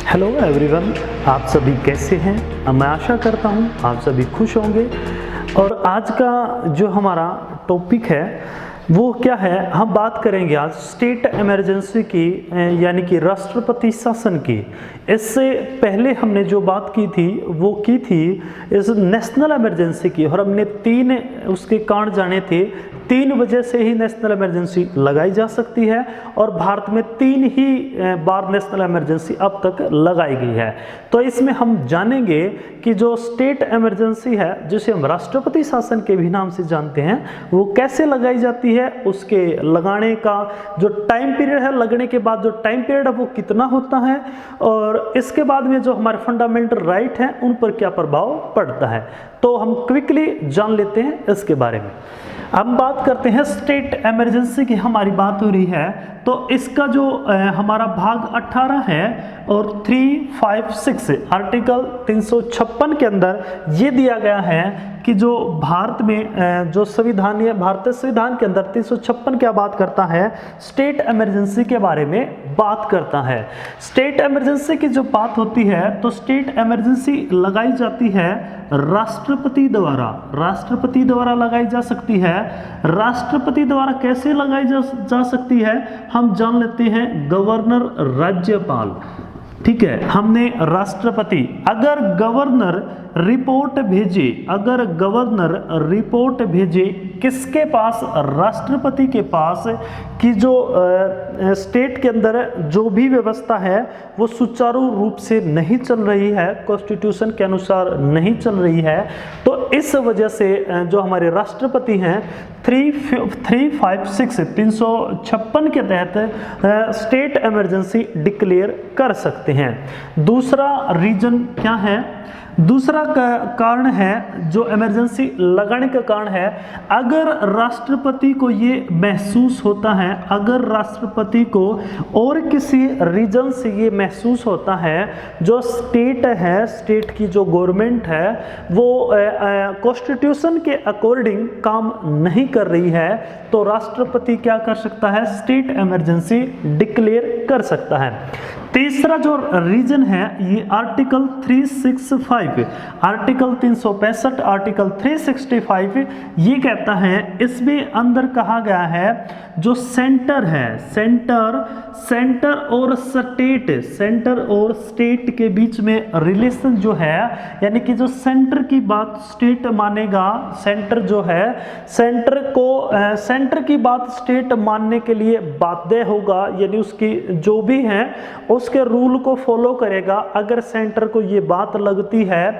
Hello everyone, आप सभी कैसे हैं? मैं आशा करता हूं आप सभी खुश होंगे। और आज का जो हमारा टॉपिक है वो क्या है, हम बात करेंगे आज स्टेट इमरजेंसी की, यानी कि राष्ट्रपति शासन की। इससे पहले हमने जो बात की थी वो की थी इस नेशनल इमरजेंसी की, और हमने 3 उसके कारण जाने थे। 3 वजह से ही नेशनल इमरजेंसी लगाई जा सकती है, और भारत में 3 ही बार नेशनल इमरजेंसी अब तक लगाई गई है। तो इसमें हम जानेंगे कि जो स्टेट इमरजेंसी है, जिसे हम राष्ट्रपति शासन के भी नाम से जानते हैं, वो कैसे लगाई जाती है, उसके लगाने का जो टाइम पीरियड है, लगने के बाद जो टाइम पीरियड है वो कितना होता है, और इसके बाद में जो हमारे फंडामेंटल राइट हैं उन पर क्या प्रभाव पड़ता है। तो हम क्विकली जान लेते हैं इसके बारे में। हम बात करते हैं स्टेट इमरजेंसी की, हमारी बात हो रही है तो इसका जो हमारा भाग 18 है और 356 आर्टिकल 356 के अंदर ये दिया गया है कि जो भारत में जो संविधान है, भारतीय संविधान के अंदर 356 क्या बात करता है, स्टेट इमरजेंसी के बारे में बात करता है। स्टेट इमरजेंसी की जो बात होती है तो स्टेट इमरजेंसी लगाई जाती है राष्ट्रपति द्वारा लगाई जा सकती है। राष्ट्रपति द्वारा कैसे लगाई जा सकती है, हम जान लेते हैं। गवर्नर, राज्यपाल, ठीक है, हमने राष्ट्रपति, अगर गवर्नर रिपोर्ट भेजे किसके पास, राष्ट्रपति के पास, कि जो स्टेट के अंदर जो भी व्यवस्था है वो सुचारू रूप से नहीं चल रही है, कॉन्स्टिट्यूशन के अनुसार नहीं चल रही है, तो इस वजह से जो हमारे राष्ट्रपति हैं 356 के तहत स्टेट इमरजेंसी डिक्लेयर कर सकते हैं। दूसरा रीजन क्या है, दूसरा कारण है जो इमरजेंसी लगाने का कारण है, अगर राष्ट्रपति को ये महसूस होता है, अगर राष्ट्रपति को और किसी रीजन से ये महसूस होता है जो स्टेट है, स्टेट की जो गवर्नमेंट है वो कॉन्स्टिट्यूशन के अकॉर्डिंग काम नहीं कर रही है, तो राष्ट्रपति क्या कर सकता है, स्टेट इमरजेंसी डिक्लेयर कर सकता है। तीसरा जो रीजन है ये आर्टिकल 365, आर्टिकल 365, आर्टिकल 365 ये कहता है, इसमें अंदर कहा गया है जो सेंटर है, सेंटर और स्टेट के बीच में रिलेशन जो है, यानी कि जो सेंटर की बात स्टेट मानेगा, सेंटर जो है सेंटर की बात स्टेट मानने के लिए बाध्य होगा, यानी उसकी जो भी है उसके रूल को फॉलो करेगा। अगर सेंटर को ये बात लगती है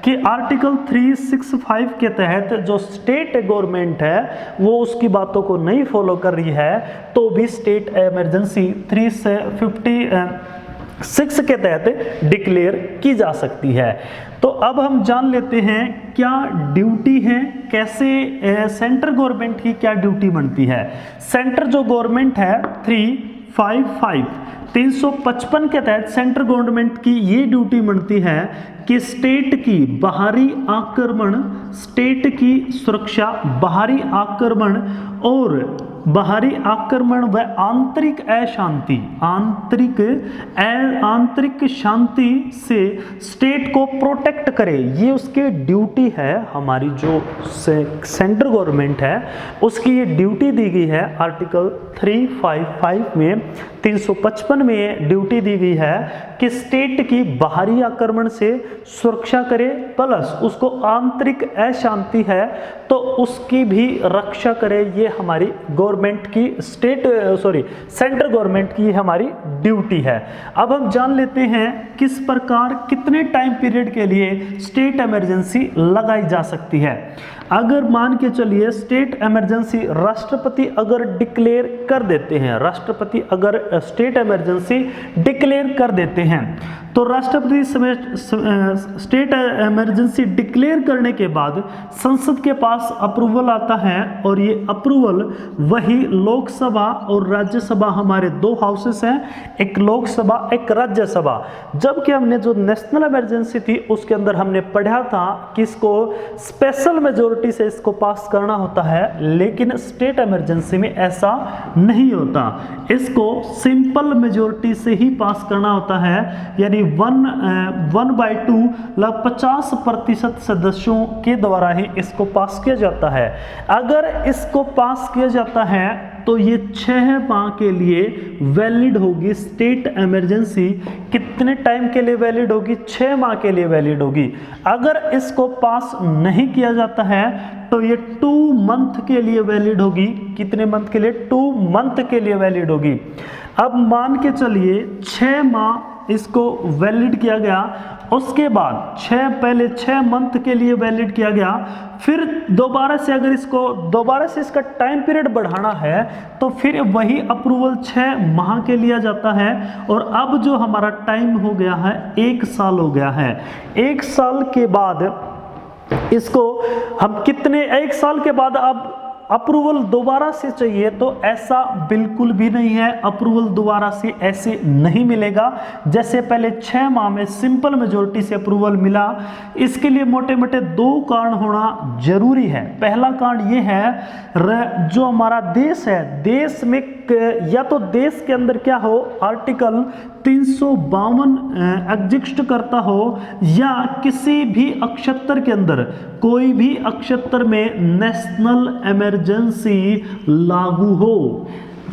कि आर्टिकल 365 के तहत जो स्टेट गवर्नमेंट है वो उसकी बातों को नहीं फॉलो कर रही है, तो भी स्टेट इमरजेंसी 356 के तहत डिक्लेयर की जा सकती है। तो अब हम जान लेते हैं क्या ड्यूटी है, कैसे सेंट्रल गवर्नमेंट की क्या ड्यूटी बनती है। सेंट्रल जो गवर्नमेंट है 355 के तहत सेंट्रल गवर्नमेंट की ये ड्यूटी बनती है कि स्टेट की बाहरी आक्रमण, स्टेट की सुरक्षा, बाहरी आक्रमण व आंतरिक अशांति, आंतरिक शांति से स्टेट को प्रोटेक्ट करे, ये उसकी ड्यूटी है। हमारी जो सेंट्रल गवर्नमेंट है उसकी ये ड्यूटी दी गई है आर्टिकल 355 में, 355 में ड्यूटी दी गई है कि स्टेट की बाहरी आक्रमण से सुरक्षा करे, प्लस उसको आंतरिक अशांति है तो उसकी भी रक्षा करे। ये हमारी गवर्नमेंट की सेंट्रल गवर्नमेंट की हमारी ड्यूटी है। अब हम जान लेते हैं किस प्रकार, कितने टाइम पीरियड के लिए स्टेट इमरजेंसी लगाई जा सकती है। अगर मान के चलिए स्टेट इमरजेंसी राष्ट्रपति अगर डिक्लेयर कर देते हैं, राष्ट्रपति अगर स्टेट इमरजेंसी डिक्लेयर कर देते हैं, तो राष्ट्रपति स्टेट इमरजेंसी डिक्लेयर करने के बाद संसद के पास अप्रूवल आता है, और ये अप्रूवल वही लोकसभा और राज्यसभा, हमारे 2 हाउसेस हैं, एक लोकसभा एक राज्यसभा। जबकि हमने जो नेशनल इमरजेंसी थी उसके अंदर हमने पढ़ा था कि इसको स्पेशल मेजोरिटी मेजोरिटी से इसको पास करना होता है, लेकिन स्टेट इमरजेंसी में ऐसा नहीं होता। इसको सिंपल मेजोरिटी से ही पास करना होता है, यानी 1/2 लगभग 50% सदस्यों के द्वारा ही इसको पास किया जाता है। अगर इसको पास किया जाता है तो ये 6 माह के लिए वैलिड होगी स्टेट इमरजेंसी। कितने टाइम के लिए वैलिड होगी? 6 माह के लिए वैलिड होगी। अगर इसको पास नहीं किया जाता है तो ये 2 मंथ के लिए वैलिड होगी। कितने मंथ के लिए? 2 मंथ के लिए वैलिड होगी। अब मान के चलिए 6 माह इसको वैलिड किया गया, उसके बाद पहले 6 मंथ के लिए वैलिड किया गया, फिर दोबारा से अगर इसको दोबारा से इसका टाइम पीरियड बढ़ाना है तो फिर वही अप्रूवल 6 माह के लिया जाता है। और अब जो हमारा टाइम हो गया है 1 साल हो गया है। 1 साल के बाद इसको हम 1 साल के बाद अब अप्रूवल दोबारा से चाहिए तो ऐसा बिल्कुल भी नहीं है। अप्रूवल दोबारा से ऐसे नहीं मिलेगा जैसे पहले 6 माह में सिंपल मेजोरिटी से अप्रूवल मिला। इसके लिए मोटे मोटे 2 कारण होना जरूरी है। पहला कारण ये है, जो हमारा देश है, देश में या तो देश के अंदर क्या हो, आर्टिकल 352 एग्जिस्ट करता हो, या किसी भी अक्षत्र के अंदर कोई भी अक्षत्र में नेशनल इमरजेंसी लागू हो।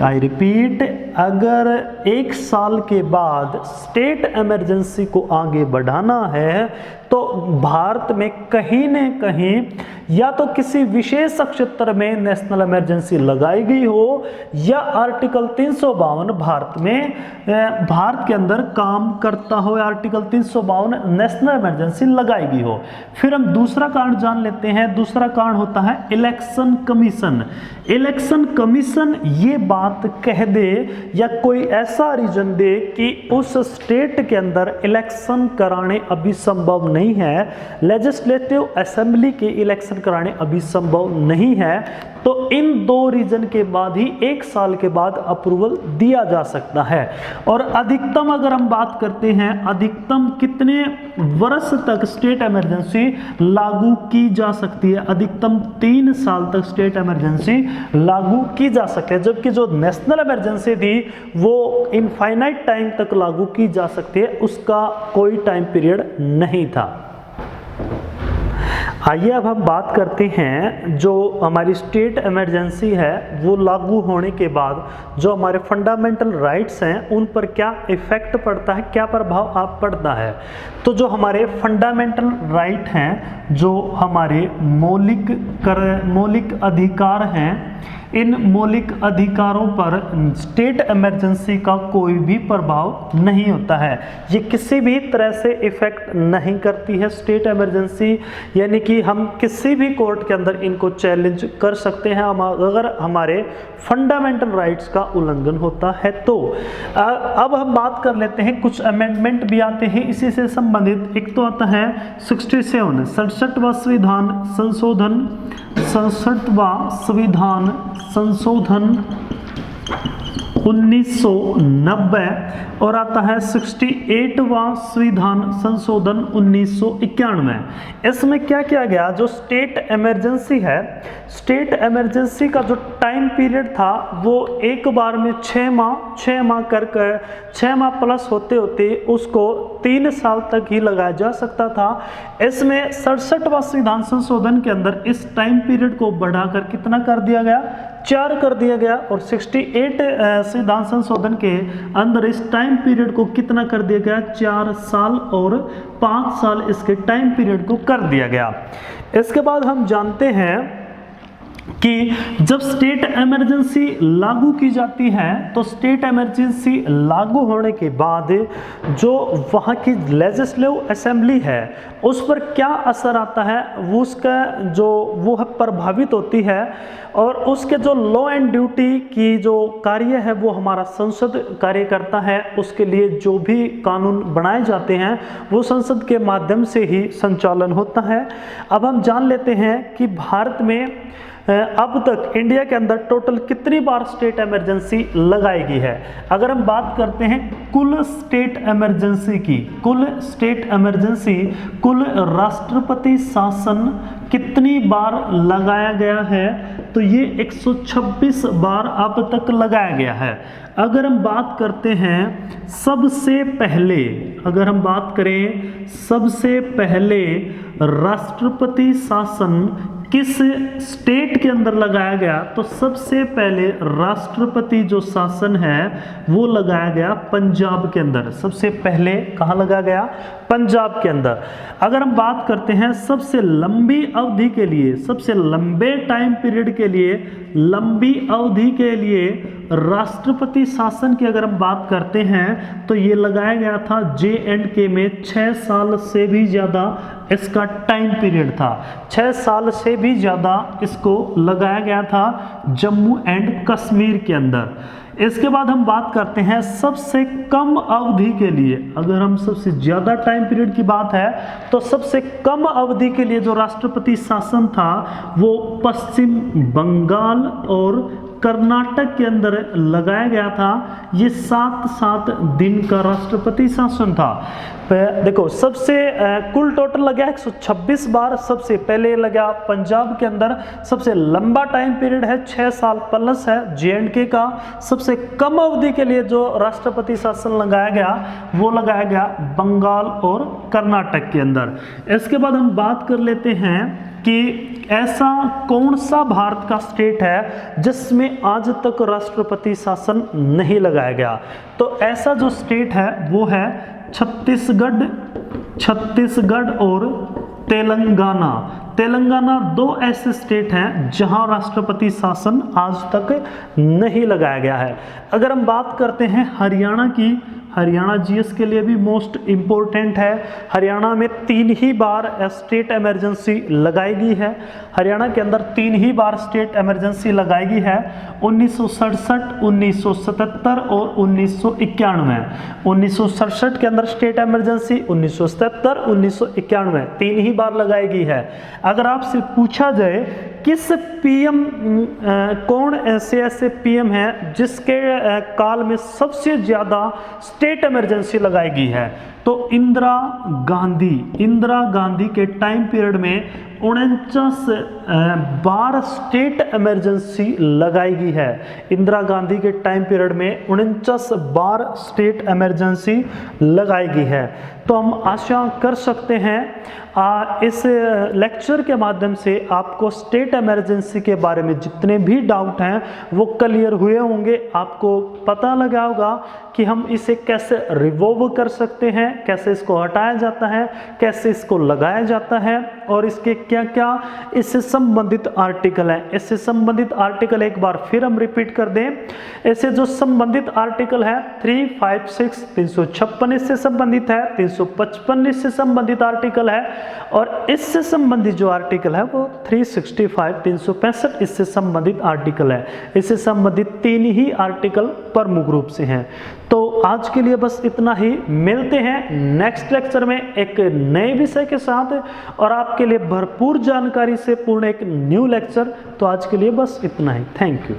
आई रिपीट, अगर 1 साल के बाद स्टेट इमरजेंसी को आगे बढ़ाना है तो भारत में कहीं न कहीं या तो किसी विशेष क्षेत्र में नेशनल इमरजेंसी लगाई गई हो, या आर्टिकल 352 भारत के अंदर काम करता हो, आर्टिकल 352 नेशनल इमरजेंसी लगाई गई हो। फिर हम दूसरा कारण जान लेते हैं। दूसरा कारण होता है इलेक्शन कमीशन। इलेक्शन कमीशन ये बात कह दे या कोई ऐसा रीजन दे कि उस स्टेट के अंदर इलेक्शन कराने अभी संभव नहीं है, लेजिस्लेटिव असेंबली के इलेक्शन कराने अभी संभव नहीं है, तो इन 2 रीजन के बाद ही 1 साल के बाद अप्रूवल दिया जा सकता है। और अधिकतम अगर हम बात करते हैं, अधिकतम कितने वर्ष तक स्टेट इमरजेंसी लागू की जा सकती है? अधिकतम 3 साल तक स्टेट इमरजेंसी लागू की जा सकती है, जबकि जो नेशनल इमरजेंसी थी वो इनफाइनाइट टाइम तक लागू की जा सकती है, उसका कोई टाइम पीरियड नहीं था। आइए अब हम बात करते हैं जो हमारी स्टेट इमरजेंसी है वो लागू होने के बाद जो हमारे फंडामेंटल राइट्स हैं उन पर क्या इफेक्ट पड़ता है, क्या प्रभाव आप पड़ता है। तो जो हमारे फंडामेंटल राइट हैं, जो हमारे मौलिक अधिकार हैं, इन मौलिक अधिकारों पर स्टेट इमरजेंसी का कोई भी प्रभाव नहीं होता है। ये किसी भी तरह से इफेक्ट नहीं करती है स्टेट इमरजेंसी, यानी कि हम किसी भी कोर्ट के अंदर इनको चैलेंज कर सकते हैं अगर हमारे फंडामेंटल राइट्स का उल्लंघन होता है तो। अब हम बात कर लेते हैं, कुछ अमेंडमेंट भी आते हैं इसी से संबंधित। एक तो आता है 67वां संविधान संशोधन, 67वां संविधान संशोधन 1990, और आता है 68वां संविधान संशोधन 1991। इसमें क्या किया गया, जो स्टेट इमरजेंसी है, स्टेट इमरजेंसी का जो टाइम पीरियड था वो एक बार में 6 माह करके 6 माह प्लस होते होते उसको 3 साल तक ही लगाया जा सकता था। इसमें 67वां संविधान संशोधन के अंदर इस टाइम पीरियड को बढ़ाकर कितना कर दिया गया, 4 कर दिया गया, और 68 संविधान संशोधन के अंदर इस टाइम पीरियड को कितना कर दिया गया, 4 साल और 5 साल इसके टाइम पीरियड को कर दिया गया। इसके बाद हम जानते हैं कि जब स्टेट इमरजेंसी लागू की जाती है तो स्टेट इमरजेंसी लागू होने के बाद जो वहाँ की लेजिस्लेटिव असेंबली है उस पर क्या असर आता है, वो उसका जो वो प्रभावित होती है, और उसके जो लॉ एंड ड्यूटी की जो कार्य है वो हमारा संसद कार्य करता है। उसके लिए जो भी कानून बनाए जाते हैं वो संसद के माध्यम से ही संचालन होता है। अब हम जान लेते हैं कि भारत में अब तक इंडिया के अंदर टोटल कितनी बार स्टेट इमरजेंसी लगाई गई है? अगर हम बात करते हैं कुल स्टेट इमरजेंसी की, कुल स्टेट इमरजेंसी, कुल राष्ट्रपति शासन कितनी बार लगाया गया है, तो ये 126 बार अब तक लगाया गया है। अगर हम बात करते हैं सबसे पहले, अगर हम बात करें सबसे पहले राष्ट्रपति शासन किस स्टेट के अंदर लगाया गया, तो सबसे पहले राष्ट्रपति जो शासन है वो लगाया गया पंजाब के अंदर। सबसे पहले कहाँ लगाया गया? पंजाब के अंदर। अगर हम बात करते हैं सबसे लंबी अवधि के लिए, सबसे लंबे टाइम पीरियड के लिए, लंबी अवधि के लिए राष्ट्रपति शासन की अगर हम बात करते हैं तो ये लगाया गया था J&K में 6 साल से भी ज़्यादा इसका टाइम पीरियड था। 6 साल से भी ज़्यादा इसको लगाया गया था जम्मू एंड कश्मीर के अंदर। इसके बाद हम बात करते हैं सबसे कम अवधि के लिए। अगर हम सबसे ज़्यादा टाइम पीरियड की बात है तो सबसे कम अवधि के लिए जो राष्ट्रपति शासन था वो पश्चिम बंगाल और कर्नाटक के अंदर लगाया गया था। ये 7 दिन का राष्ट्रपति शासन था। देखो सबसे कुल टोटल लगा 126 बार। सबसे पहले लगा पंजाब के अंदर, सबसे लंबा टाइम पीरियड है 6 साल प्लस है J&K का। सबसे कम अवधि के लिए जो राष्ट्रपति शासन लगाया गया वो लगाया गया बंगाल और कर्नाटक के अंदर। इसके बाद हम बात कर लेते हैं कि ऐसा कौन सा भारत का स्टेट है जिसमें आज तक राष्ट्रपति शासन नहीं लगाया गया। तो ऐसा जो स्टेट है वो है छत्तीसगढ़ और तेलंगाना। तेलंगाना 2 ऐसे स्टेट हैं जहां राष्ट्रपति शासन आज तक नहीं लगाया गया है। अगर हम बात करते हैं हरियाणा की, हरियाणा जीएस के लिए भी मोस्ट इम्पोर्टेंट है। हरियाणा में 3 ही बार स्टेट इमरजेंसी लगाई गई है। हरियाणा के अंदर 3 ही बार स्टेट इमरजेंसी लगाई गई है, 1967, 1977 और 1991। 1967 के अंदर स्टेट इमरजेंसी, 1977, 1991 3 ही बार लगाई गई है। अगर आपसे पूछा जाए किस पीएम, कौन ऐसे पीएम हैं जिसके काल में सबसे ज़्यादा स्टेट इमरजेंसी लगाई गई है, तो इंदिरा गांधी के टाइम पीरियड में 49 बार स्टेट इमरजेंसी लगाई गई है। इंदिरा गांधी के टाइम पीरियड में 49 बार स्टेट इमरजेंसी लगाई गई है। तो हम आशा कर सकते हैं इस लेक्चर के माध्यम से आपको स्टेट इमरजेंसी के बारे में जितने भी डाउट हैं वो क्लियर हुए होंगे। आपको पता लगा होगा कि हम इसे कैसे रिवॉल्व कर सकते हैं, कैसे इसको हटाया जाता है, कैसे इसको लगाया जाता है और इसके क्या क्या इससे संबंधित आर्टिकल हैं। इससे संबंधित आर्टिकल एक बार फिर हम रिपीट कर दें। इससे जो संबंधित आर्टिकल है 356 356 इससे संबंधित है, 355 इससे संबंधित आर्टिकल है और इससे संबंधित जो आर्टिकल है वो 365 365 इससे संबंधित आर्टिकल है। इससे संबंधित 3 ही आर्टिकल प्रमुख रूप से हैं। तो आज के लिए बस इतना ही। मिलते हैं नेक्स्ट लेक्चर में एक नए विषय के साथ और आपके लिए भरपूर जानकारी से पूर्ण एक न्यू लेक्चर। तो आज के लिए बस इतना ही। Thank you.